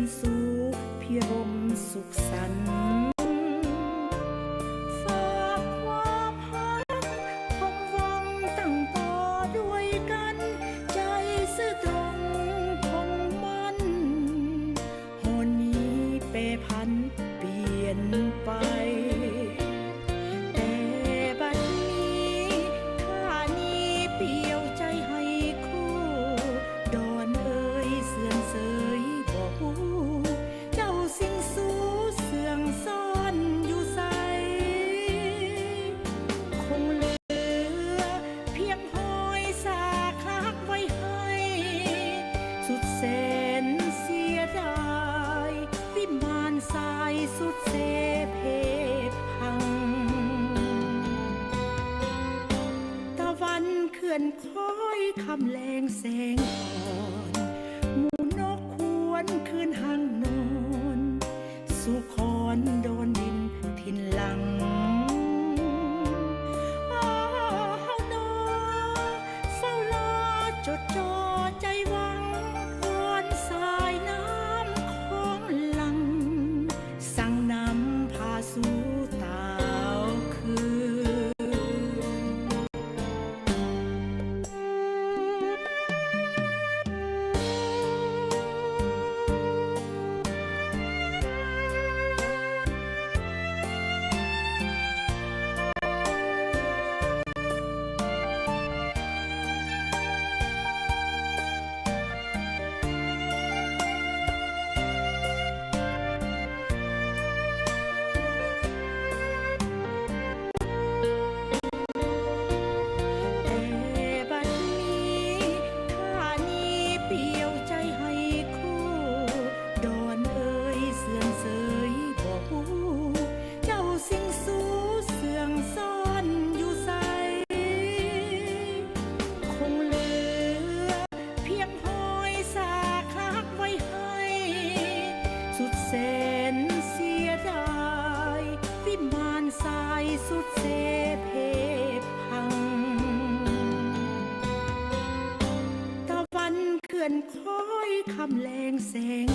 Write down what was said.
นสู่พิรมสุขสันต์ฝากความหักคงหวังตั้งต่อด้วยกันใจซื่อตรงคงมั่นหนนี้เปรพันเปลี่ยนไปแต่บัดนี้ข้านี้เปี่ยวใจให้คู่ดอนเอ่ยเสื่อนเสยบอกหูเจ้าสิ่งสู้เสื่องซ่อนอยู่ใสคงเหลือเพียงหอยสาคักไว้ให้สุดแสนเสียดายวิมานสายสุดเสเพพังตะวันเขื่อนค้อยคำแรงแสงอ่อนหมูนกควรคืนห้างนอนสู่คอนโดนดินทินหลังอ้าวนอเฝ้ารอจดจ่อใจหวังวอนสายน้ำของหลังสั่งนำพาสู่ตาวคืแสนเสียดายวิมานสายสุดเสเพพังตะวันเขื่อนค้อยคำแรงแสง